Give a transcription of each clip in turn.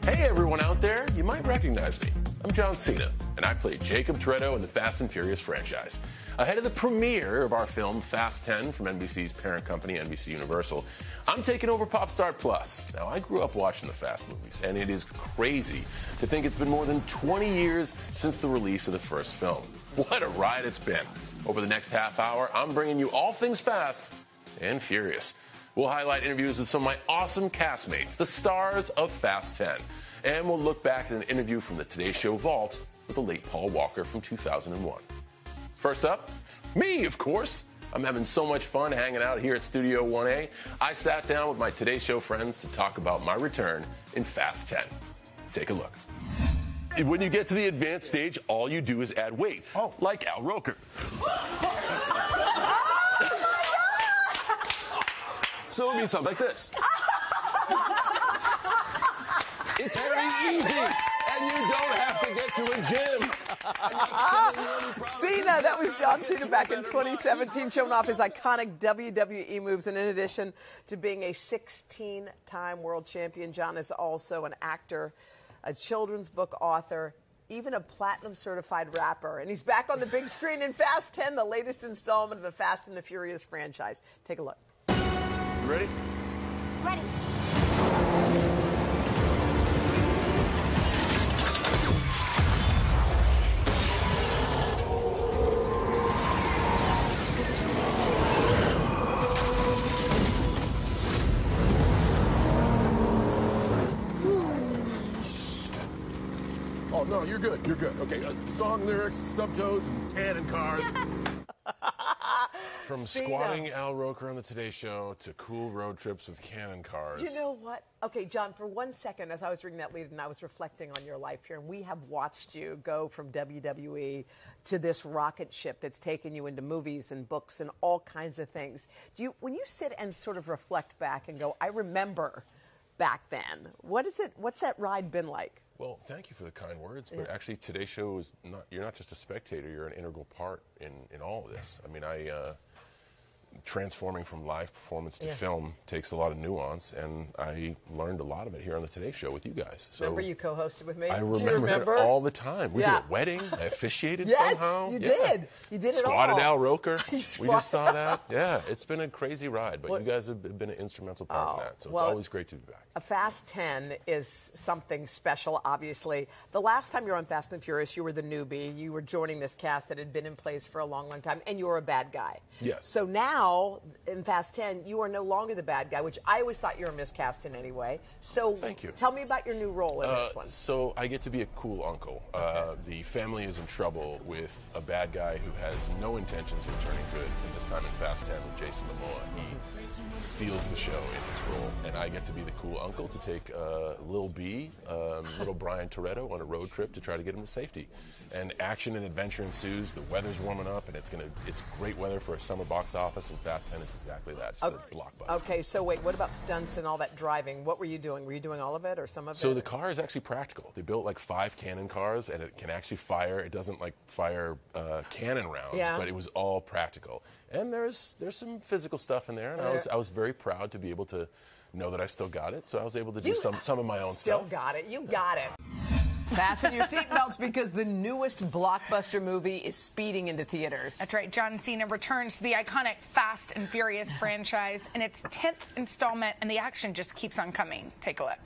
Hey everyone out there, you might recognize me. I'm John Cena, and I play Jacob Toretto in the Fast and Furious franchise. Ahead of the premiere of our film Fast 10 from NBC's parent company, NBC Universal, I'm taking over PopStart Plus. Now, I grew up watching the Fast movies, and it is crazy to think it's been more than 20 years since the release of the first film. What a ride it's been. Over the next half hour, I'm bringing you all things Fast and Furious. We'll highlight interviews with some of my awesome castmates, the stars of Fast 10. And we'll look back at an interview from the Today Show vault with the late Paul Walker from 2001. First up, me, of course. I'm having so much fun hanging out here at Studio 1A. I sat down with my Today Show friends to talk about my return in Fast 10. Take a look. When you get to the advanced stage, all you do is add weight, like Al Roker. So it would be something like this. It's very easy, and you don't have to get to a gym. Cena, that was John Cena back in 2017, showing off his iconic WWE moves. And in addition to being a 16-time world champion, John is also an actor, a children's book author, even a platinum-certified rapper. And he's back on the big screen in Fast 10, the latest installment of the Fast and the Furious franchise. Take a look. You ready? Ready. Oh, no, you're good. You're good. Okay, song lyrics, stub toes, and cannon cars. From squatting Al Roker on the Today Show to cool road trips with cannon cars. You know what? Okay, John, for 1 second, as I was reading that lead and I was reflecting on your life here, and we have watched you go from WWE to this rocket ship that's taken you into movies and books and all kinds of things. When you sit and sort of reflect back and go, I remember back then, what's that ride been like? Well, thank you for the kind words, but actually Today's Show is you're not just a spectator, you're an integral part in all of this. I mean, transforming from live performance to film takes a lot of nuance, and I learned a lot of it here on the Today Show with you guys. So remember you co-hosted with me? I remember it all the time. We did a wedding. I officiated somehow. Yes, you did. You did it all. Squatted Al Roker. We just saw that. Yeah, it's been a crazy ride, but you guys have been an instrumental part in that, so it's always great to be back. A Fast 10 is something special, obviously. The last time you were on Fast and Furious, you were the newbie. You were joining this cast that had been in place for a long, long time, and you were a bad guy. Yes. So now, in Fast 10, you are no longer the bad guy, which I always thought you were miscast in anyway. So thank you. Tell me about your new role in this one. So I get to be a cool uncle. The family is in trouble with a bad guy who has no intentions of turning good. And this time in Fast 10 with Jason Momoa, he steals the show in his role, and I get to be the cool uncle to take Lil B, little Brian Toretto, on a road trip to try to get him to safety. And action and adventure ensues. The weather's warming up, and it's great weather for a summer box office, and Fast 10 is exactly that. It's a blockbuster. Okay, so wait, what about stunts and all that driving? What were you doing? Were you doing all of it or some of it? So the car is actually practical. They built like 5 cannon cars, and it can actually fire. It doesn't like fire cannon rounds, but it was all practical. And there's some physical stuff in there, and I was very proud to be able to know that I still got it. So I was able to do some of my own stuff. Still got it. You got it. Fasten your seatbelts because the newest blockbuster movie is speeding into theaters. That's right. John Cena returns to the iconic Fast and Furious franchise in its 10th installment, and the action just keeps on coming. Take a look.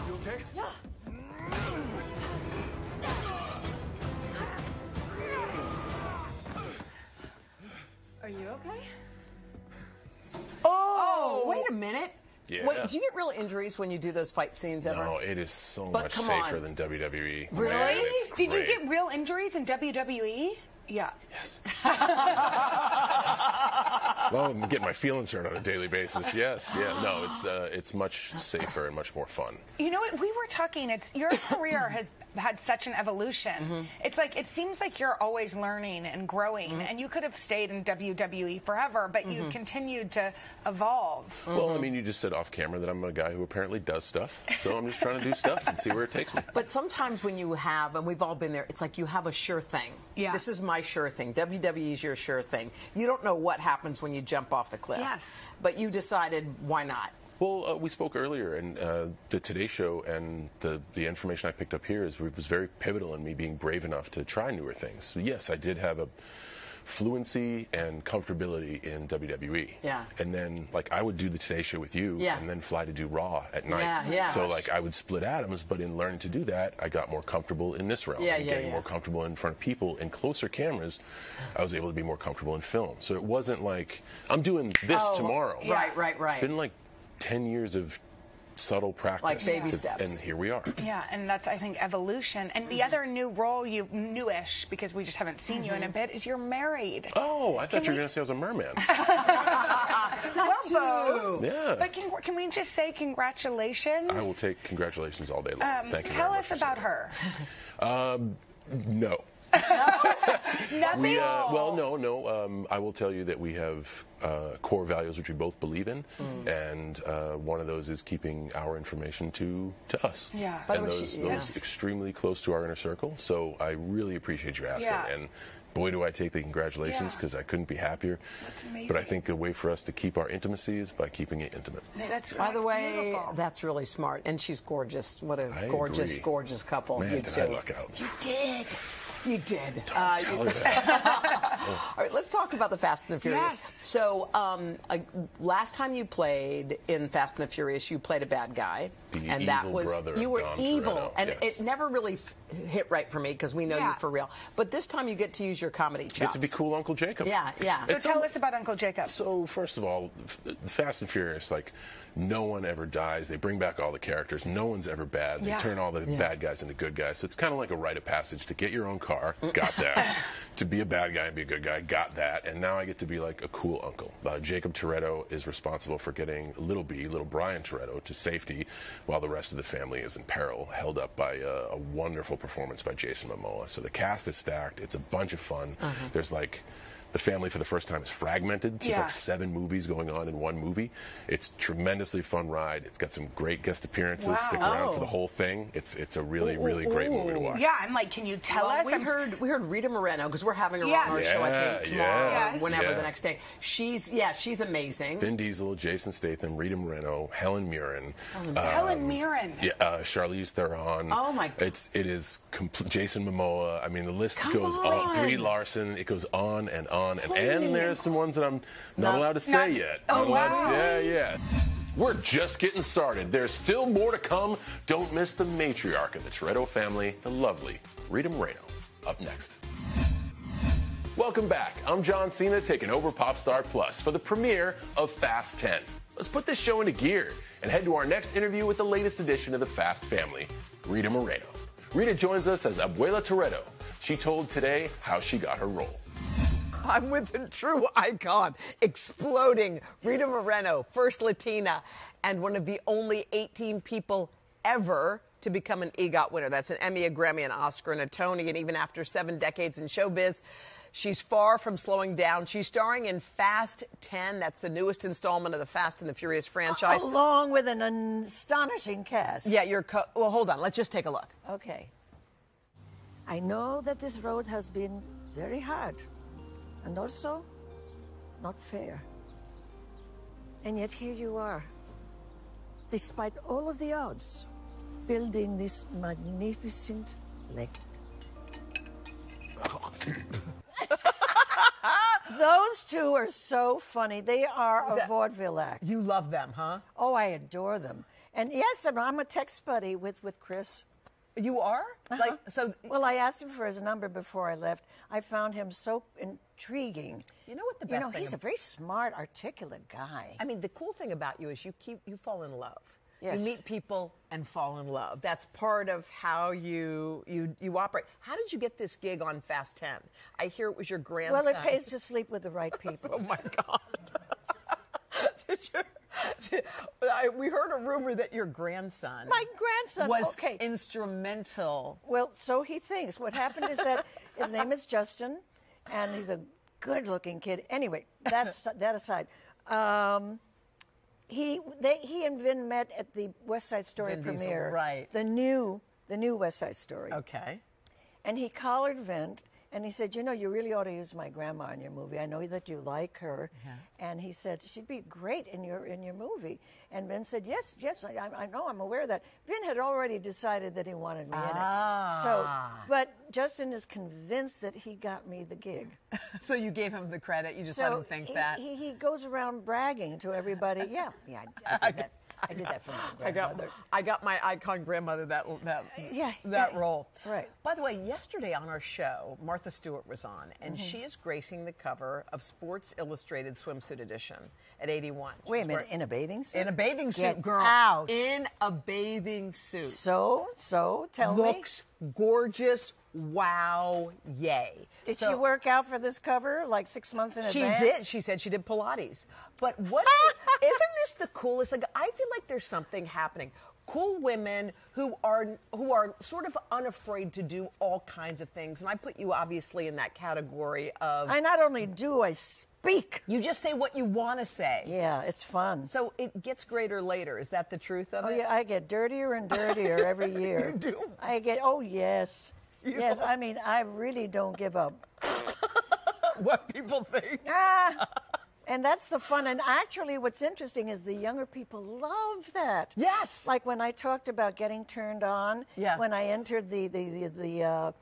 You okay? Yeah. Are you okay? Oh, wait a minute. Yeah. Wait, do you get real injuries when you do those fight scenes ever? No, it is so much safer than WWE. Really? Man, Did you get real injuries in WWE? Yeah. Yes. Well, I'm getting my feelings hurt on a daily basis. Yes. Yeah. No, it's much safer and much more fun. You know what? We were talking. Your career has had such an evolution. Mm-hmm. It's like it seems like you're always learning and growing, and you could have stayed in WWE forever, but you've continued to evolve. Well, I mean, you just said off camera that I'm a guy who apparently does stuff, so I'm just trying to do stuff and see where it takes me. But sometimes when you have, and we've all been there, it's like you have a sure thing. Yeah. This is my my sure thing. WWE is your sure thing. You don't know what happens when you jump off the cliff. Yes. But you decided, why not? Well, we spoke earlier, and the Today Show and the information I picked up here was very pivotal in me being brave enough to try newer things. So yes, I did have a fluency and comfortability in WWE. Yeah. And then, like, I would do the Today Show with you, Yeah. and then fly to do Raw at night. Yeah, yeah. So, like, I would split atoms, but in learning to do that, I got more comfortable in this realm. Yeah, and yeah, getting yeah. more comfortable in front of people and closer cameras, I was able to be more comfortable in film. So it wasn't like, I'm doing this tomorrow. Right, right, right. It's been like 10 years of subtle practice. Like baby steps. And here we are. Yeah, and that's, I think, evolution. And the other new role, newish, because we just haven't seen you in a bit, is you're married. Oh, I thought you were going to say I was a merman. Well, both. Yeah. But can we just say congratulations? I will take congratulations all day long. Thank you Tell very us much about her. No. Nothing? No. I will tell you that we have core values which we both believe in, and one of those is keeping our information to us. Yeah. And those extremely close to our inner circle. So I really appreciate you asking. Yeah. And boy, do I take the congratulations, Yeah. because I couldn't be happier. That's amazing. But I think a way for us to keep our intimacy is by keeping it intimate. By the way, beautiful. that's really smart. And she's gorgeous. What a I gorgeous, agree. gorgeous couple. Man, You did two. I luck out. You did. You did. Tell her that. All right, let's talk about the Fast and the Furious. Yes. So, last time you played in Fast and the Furious, you played a bad guy, The and that evil was brother you of were Dom evil, Toretto, and yes. it never really hit right for me because we know you Yeah. for real. But this time you get to use your comedy chops. Get to be cool Uncle Jacob. Yeah, yeah. So tell us about Uncle Jacob. So first of all, the Fast and Furious, like, no one ever dies. They bring back all the characters. No one's ever bad. They Yeah. turn all the bad guys into good guys. So it's kind of like a rite of passage to get your own car. Got that. To be a bad guy and be a good guy. Got that. And now I get to be like a cool uncle. Jacob Toretto is responsible for getting little Brian Toretto, to safety while the rest of the family is in peril, held up by a wonderful performance by Jason Momoa. So the cast is stacked. It's a bunch of fun. There's like... The family for the first time is fragmented. So it's Yeah. like 7 movies going on in one movie. It's a tremendously fun ride. It's got some great guest appearances. Wow. Stick around for the whole thing. It's a really, really great movie to watch. Yeah, I'm like, can you tell Well, us? we heard Rita Moreno because we're having her Yes. on our show, I think, Yeah, tomorrow, yeah. or whenever Yes. the next day. She's amazing. Vin Diesel, Jason Statham, Rita Moreno, Helen Mirren. Helen Mirren. Yeah, Charlize Theron. Oh, my God. It is Jason Momoa. I mean, the list Come goes on. on. Brie Larson. It goes on and on. And Holy there's some ones that I'm not allowed to say not- yet. Oh, Not allowed- wow. Yeah. We're just getting started. There's still more to come. Don't miss the matriarch of the Toretto family, the lovely Rita Moreno. Up next. Welcome back. I'm John Cena, taking over PopStart Plus for the premiere of Fast 10. Let's put this show into gear and head to our next interview with the latest edition of the Fast family, Rita Moreno. Rita joins us as Abuela Toretto. She told Today how she got her role. I'm with the true icon, exploding Rita Moreno, first Latina, and one of the only 18 people ever to become an EGOT winner. That's an Emmy, a Grammy, an Oscar, and a Tony. And even after 7 decades in showbiz, she's far from slowing down. She's starring in Fast 10. That's the newest installment of the Fast and the Furious franchise. Along with an astonishing cast. Yeah, well, hold on. Let's just take a look. Okay. I know that this road has been very hard and also not fair. And yet here you are, despite all of the odds, building this magnificent leg. Those two are so funny. They are a vaudeville act. You love them, huh? Oh, I adore them. And yes, I'm a text buddy with Chris. You are? Like, so. Well, I asked him for his number before I left. I found him so intriguing. You know what the best thing? He's a very smart, articulate guy. I mean, the cool thing about you is you fall in love. Yes. You meet people and fall in love. That's part of how you operate. How did you get this gig on Fast 10? I hear it was your grandson. Well, it pays to sleep with the right people. Oh my God. We heard a rumor that your grandson. My grandson was okay. instrumental. Well, so he thinks. What happened is that his name is Justin, and he's a good-looking kid. Anyway, that aside. He and Vin met at the West Side Story Vin Diesel, premiere. right. The new West Side Story. Okay. And he collared Vin. And he said, you know, you really ought to use my grandma in your movie. I know that you like her. And he said, she'd be great in your movie. And Vin said, yes, I know, I'm aware of that. Vin had already decided that he wanted me in it. So, but Justin is convinced that he got me the gig. So you gave him the credit. You just let him think that. He goes around bragging to everybody. Yeah, I did that. I did that for my grandmother. I got my icon grandmother that role. Right. By the way, yesterday on our show, Martha Stewart was on, and she is gracing the cover of Sports Illustrated Swimsuit Edition at 81. Wait a minute, in a bathing suit? In a bathing suit, Get girl. out. In a bathing suit. So tell me. Looks gorgeous. Wow, yay. Did she work out for this cover like 6 months in advance? She did. She said she did Pilates. But what isn't this the coolest? Like, I feel like there's something happening. Cool women who are sort of unafraid to do all kinds of things. And I put you obviously in that category of... I not only do, I speak. You just say what you want to say. Yeah, it's fun. So it gets greater later. Is that the truth of it? Oh, yeah, I get dirtier and dirtier every year. You do? Oh, yes. Yes, I mean, I really don't give up. What people think. And that's the fun. And actually, what's interesting is the younger people love that. Yes. Like when I talked about getting turned on, when I entered the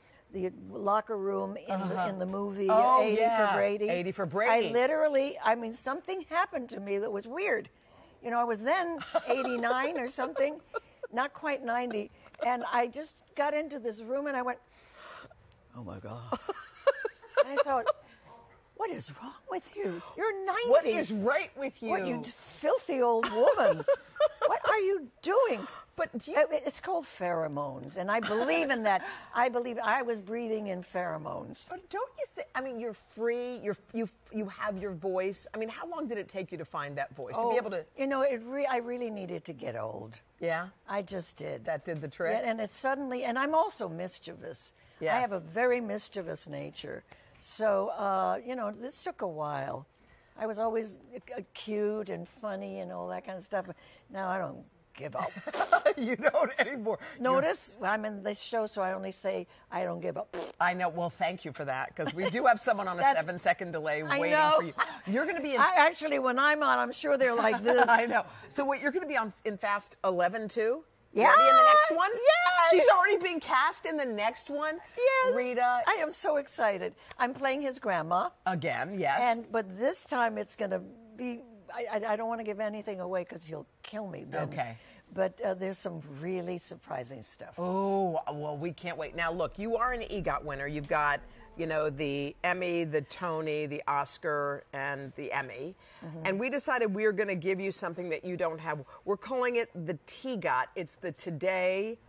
locker room in the movie 80 for Brady. 80 for Brady. I mean, something happened to me that was weird. You know, I was then 89 or something, not quite 90. And I just got into this room and I went, oh my God. And I thought, what is wrong with you? You're 90. What is right with you? What, you filthy old woman. What are you doing? But it's called pheromones, and I believe in that. I believe I was breathing in pheromones. But don't you think? I mean, you're free. You have your voice. I mean, how long did it take you to find that voice to be able to? You know, I really needed to get old. Yeah, I just did. That did the trick. Yeah, and it's suddenly, and I'm also mischievous. Yes. I have a very mischievous nature. So, you know, this took a while. I was always cute and funny and all that kind of stuff. Now I don't give up. You don't anymore. Notice I'm in this show, so I only say I don't give up. I know. Well, thank you for that, because we do have someone on a 7-second delay waiting for you. You're going to be in... Actually, when I'm on, I'm sure they're like this. I know. So wait, you're going to be on in Fast 11 too? Yeah. Ready in the next one? Yes. She's already been cast in the next one? Yes. Rita. I am so excited. I'm playing his grandma. Again, yes. But this time it's going to be... I don't want to give anything away because he'll kill me. Ben. Okay. But there's some really surprising stuff. Oh, well, we can't wait. Now, look, you are an EGOT winner. You've got, you know, the Emmy, the Tony, the Oscar, and the Emmy. Mm-hmm. And we decided we were going to give you something that you don't have. We're calling it the TGOT. It's the Today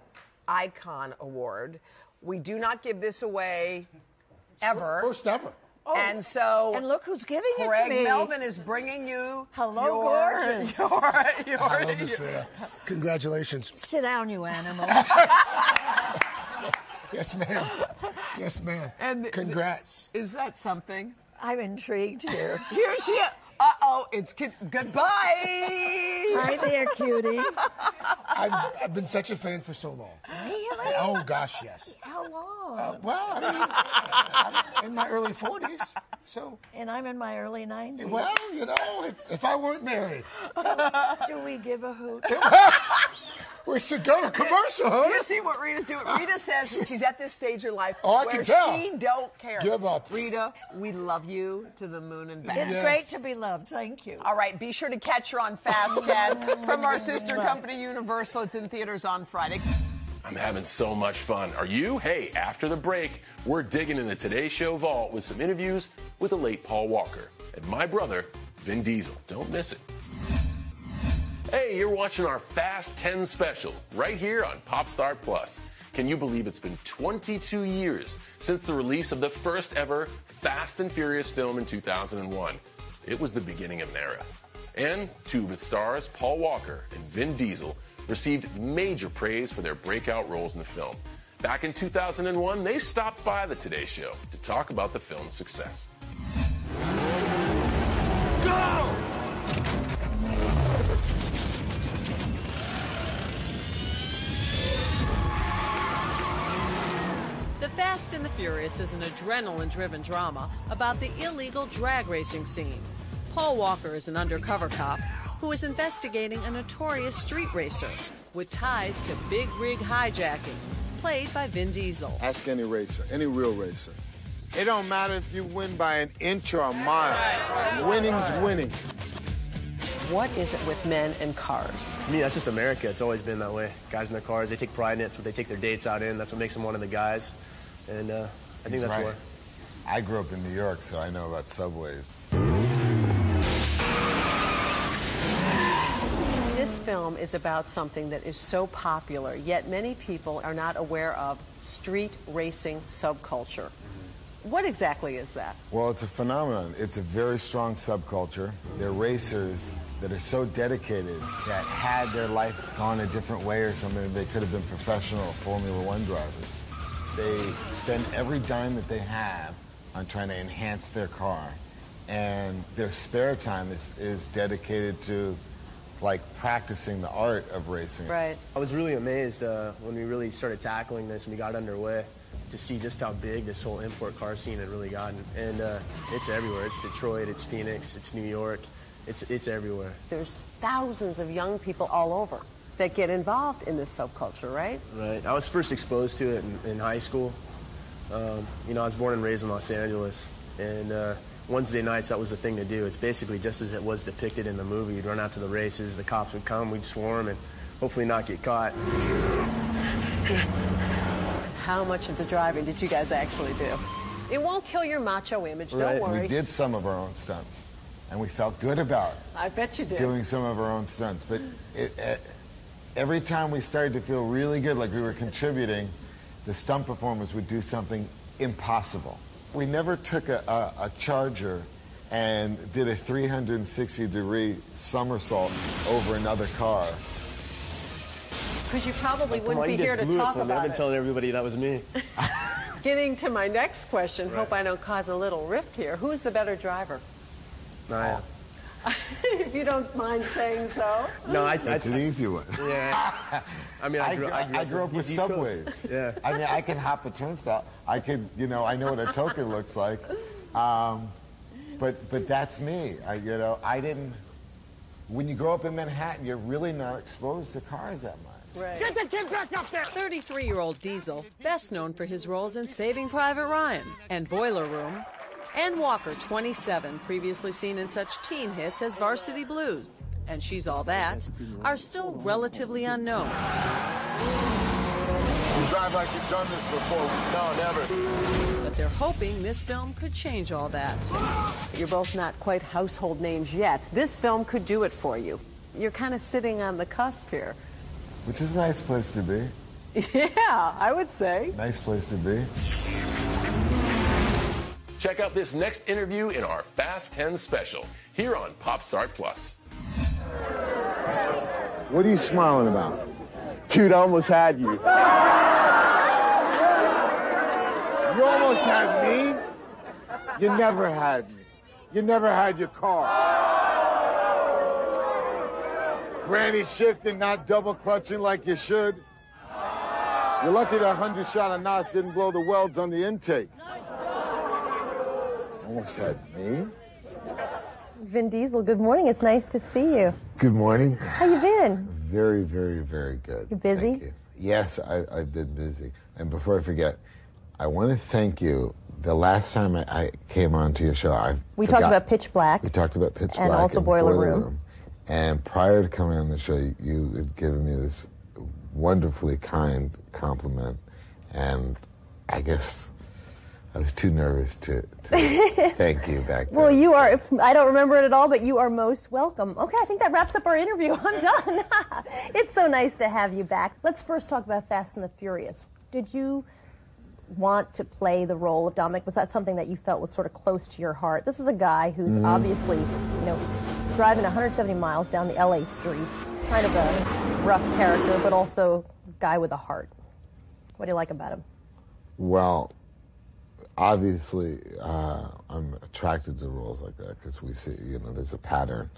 Icon Award. We do not give this away ever. First ever. Oh, and so, and look who's giving it to Craig me. Melvin is bringing you gorgeous. I love this, Rita. Congratulations. Sit down, you animal. Yes, ma'am. Yes, ma'am. And congrats. Is that something? I'm intrigued here. Here she is. Uh-oh, it's goodbye. Hi there, cutie. I've been such a fan for so long. Really? Oh, gosh, yes. How long? Well, I mean, I'm in my early 40s, so... And I'm in my early 90s. Well, you know, if I weren't married... Do we give a hoot? We should go to commercial, huh? You see what Rita's doing? Rita says she's at this stage of life I where can tell. she don't care. Give up. Rita, we love you to the moon and back. It's great to be loved. Thank you. All right, be sure to catch her on Fast 10 from our sister company, Universal. It's in theaters on Friday. I'm having so much fun. Are you? Hey, after the break, we're digging in the Today Show vault with some interviews with the late Paul Walker and my brother, Vin Diesel. Don't miss it. Hey, you're watching our Fast 10 special right here on PopStart Plus. Can you believe it's been 22 years since the release of the first ever Fast and Furious film in 2001? It was the beginning of an era. And two of its stars, Paul Walker and Vin Diesel, received major praise for their breakout roles in the film. Back in 2001, they stopped by the Today Show to talk about the film's success. Go! The Fast and the Furious is an adrenaline-driven drama about the illegal drag racing scene. Paul Walker is an undercover cop who is investigating a notorious street racer with ties to big rig hijackings, played by Vin Diesel. Ask any racer, any real racer. It don't matter if you win by an inch or a mile. Winning's winning. What is it with men and cars? To me, that's just America. It's always been that way. Guys in their cars, they take pride in it. It's what they take their dates out in. That's what makes them one of the guys. And I think that's right. where. I grew up in New York, so I know about subways. This film is about something that is so popular, yet many people are not aware of: street racing subculture. What exactly is that? Well, it's a phenomenon. It's a very strong subculture. They're racers that are so dedicated that had their life gone a different way or something, they could have been professional Formula One drivers. They spend every dime that they have on trying to enhance their car, and their spare time is dedicated to like practicing the art of racing. Right. I was really amazed when we really started tackling this and we got underway to see just how big this whole import car scene had really gotten. And it's everywhere. It's Detroit, it's Phoenix, it's New York. It's everywhere. There's thousands of young people all over that get involved in this subculture, right? Right. I was first exposed to it in high school. You know, I was born and raised in Los Angeles. And Wednesday nights, that was the thing to do. It's basically just as it was depicted in the movie. You'd run out to the races, the cops would come, we'd swarm, and hopefully not get caught. How much of the driving did you guys actually do? It won't kill your macho image, don't worry. We did some of our own stunts, and we felt good about I bet you did. doing some of our own stunts. But every time we started to feel really good, like we were contributing, the stunt performers would do something impossible. We never took a Charger and did a 360-degree somersault over another car. Because you probably wouldn't be here to talk about I've been telling everybody that was me. Getting to my next question, hope I don't cause a little rift here. Who's the better driver? I If you don't mind saying so. No, That's an easy one. Yeah. I mean, I grew up with subways. Yeah. I mean, I can hop a turnstile. I could, you know, I know what a token looks like. But that's me. I didn't. When you grow up in Manhattan, you're really not exposed to cars that much. Right. Get the kid back up there! 33-year-old Diesel, best known for his roles in Saving Private Ryan and Boiler Room, and Walker, 27, previously seen in such teen hits as Varsity Blues and She's All That, are still relatively unknown. You drive like you've done this before. No, never. But they're hoping this film could change all that. You're both not quite household names yet. This film could do it for you. You're kind of sitting on the cusp here. Which is a nice place to be. Yeah, I would say. Nice place to be. Check out this next interview in our Fast 10 special here on PopStart Plus. What are you smiling about? Dude, I almost had you. You almost had me? You never had me. You never had your car. Granny shifting, not double clutching like you should. You're lucky that 100 shot of Nas didn't blow the welds on the intake. Almost had me. Vin Diesel, good morning. It's nice to see you. Good morning. How you been? Very, very, very good. You busy? Thank you. Yes, I've been busy. And before I forget, I want to thank you. The last time I came on to your show, we talked about Pitch Black. We talked about Pitch Black. And also Boiler Room. And prior to coming on the show, you had given me this wonderfully kind compliment. And I guess I was too nervous to thank you back then. Well, you are, I don't remember it at all, but you are most welcome. Okay, I think that wraps up our interview. I'm done. It's so nice to have you back. Let's first talk about Fast and the Furious. Did you want to play the role of Dominic? Was that something that you felt was sort of close to your heart? This is a guy who's obviously, you know, driving 170 miles down the LA streets, kind of a rough character, but also a guy with a heart. What do you like about him? Well, obviously, I'm attracted to roles like that because we see, you know, there's a pattern.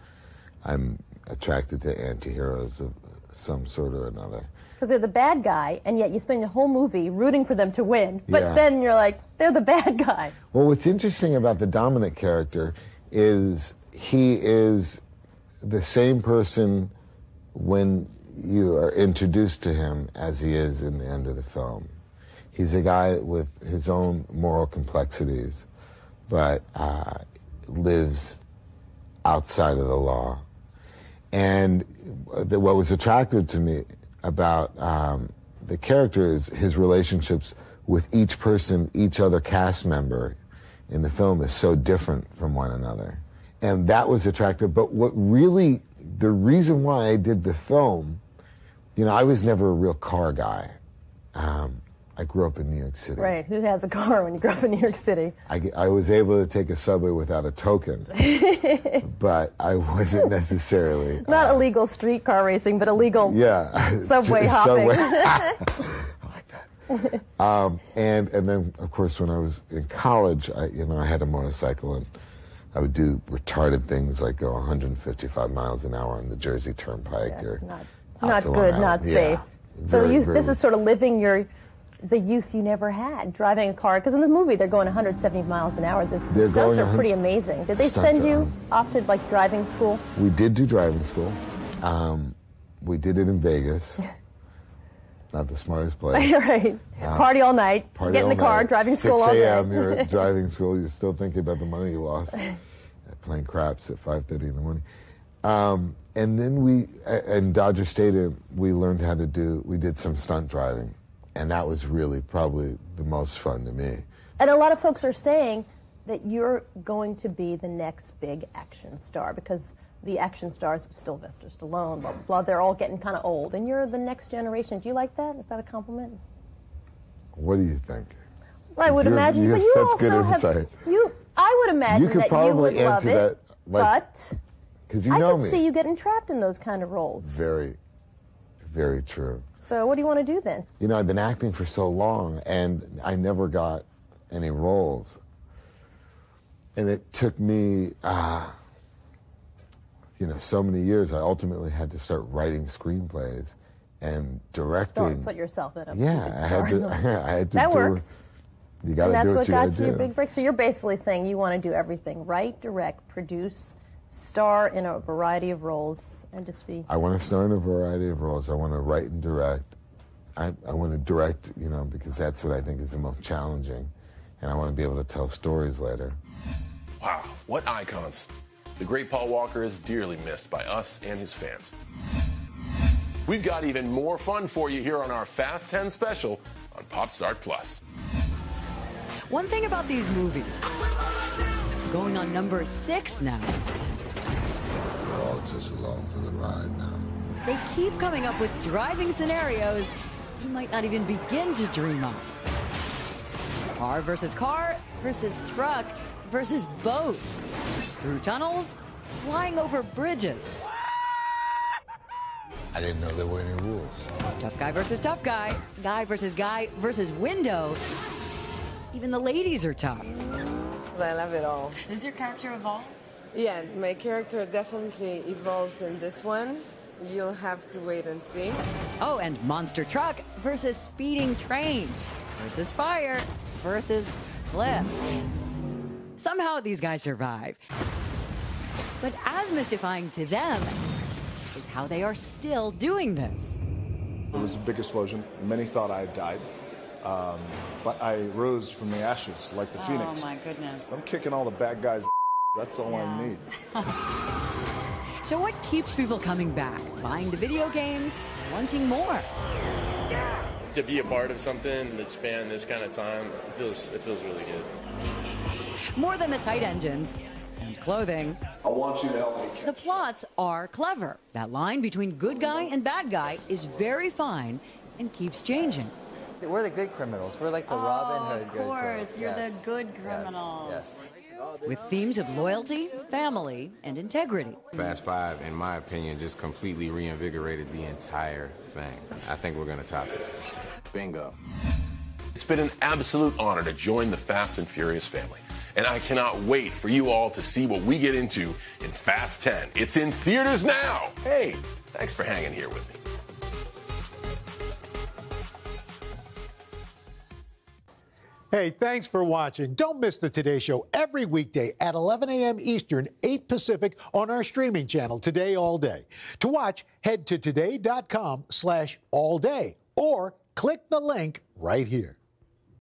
I'm attracted to anti-heroes of some sort or another. because they're the bad guy, and yet you spend the whole movie rooting for them to win. But Yeah. then you're like, they're the bad guy. Well, what's interesting about the Dominic character is he is the same person when you are introduced to him as he is in the end of the film. He's a guy with his own moral complexities, but lives outside of the law. And what was attractive to me about the character is his relationships with each person, each other cast member in the film is so different from one another. And that was attractive. But what really, the reason why I did the film, you know, I was never a real car guy. I grew up in New York City. Right, who has a car when you grew up in New York City? I was able to take a subway without a token, but I wasn't necessarily... Not illegal streetcar racing, but illegal subway hopping. I like that. And then, of course, when I was in college, I had a motorcycle, and I would do retarded things like go 155 miles an hour on the Jersey Turnpike. Or not good, not safe. So this is sort of living the youth you never had, driving a car. Because in the movie, they're going 170 miles an hour. The stunts are pretty amazing. Did they send you off to, like, driving school? We did do driving school. We did it in Vegas. Not the smartest place. Right. Party all night. Get in the car, driving school all day. 6 a.m., you're at driving school. You're still thinking about the money you lost. Playing craps at 5:30 in the morning. And then in Dodger Stadium, we learned how to we did some stunt driving. And that was really probably the most fun to me. And a lot of folks are saying that you're going to be the next big action star because the action stars, Sylvester Stallone, blah, blah, blah, they're all getting kind of old. And you're the next generation. Do you like that? Is that a compliment? What do you think? Well, I would imagine. You have such good insight. I would imagine that you would love it, but because you know I could see you getting trapped in those kind of roles. Very, very true. So what do you want to do then? You know, I've been acting for so long, and I never got any roles. And it took me, so many years. I ultimately had to start writing screenplays and directing. Put yourself in a I had to. That works. You got to do what you got to do. And that's what got you your big break. So you're basically saying you want to do everything: write, direct, produce, star in a variety of roles, and just be... I want to star in a variety of roles. I want to write and direct. I want to direct, because that's what I think is the most challenging. And I want to be able to tell stories later. Wow, what icons. The great Paul Walker is dearly missed by us and his fans. We've got even more fun for you here on our Fast 10 special on PopStart Plus. One thing about these movies, going on number 6 now. We're all just along for the ride now. They keep coming up with driving scenarios you might not even begin to dream of. Car versus truck versus boat. Through tunnels, flying over bridges. I didn't know there were any rules. Tough guy versus tough guy. Guy versus window. Even the ladies are tough. I love it all. Does your character evolve? Yeah, my character definitely evolves in this one. You'll have to wait and see. Oh, and monster truck versus speeding train versus fire versus cliff. Somehow these guys survive. But as mystifying to them is how they are still doing this. It was a big explosion. Many thought I had died. But I rose from the ashes like the phoenix. Oh, my goodness. I'm kicking all the bad guys' That's all I need. So what keeps people coming back, buying the video games, wanting more? To be a part of something that spanned this kind of time, it feels really good. More than the tight engines and clothing. I want you to help me. The plots are clever. That line between good guy and bad guy is very fine and keeps changing. We're the good criminals. We're like the Robin Hood good criminals. Of course, you're the good criminals. Yes. With themes of loyalty, family, and integrity. Fast 5, in my opinion, just completely reinvigorated the entire thing. I think we're going to top it. Bingo. It's been an absolute honor to join the Fast and Furious family. And I cannot wait for you all to see what we get into in Fast 10. It's in theaters now. Hey, thanks for hanging here with me. Hey, thanks for watching. Don't miss the Today Show every weekday at 11 a.m. Eastern, 8 Pacific on our streaming channel, Today All Day. To watch, head to today.com/allday or click the link right here.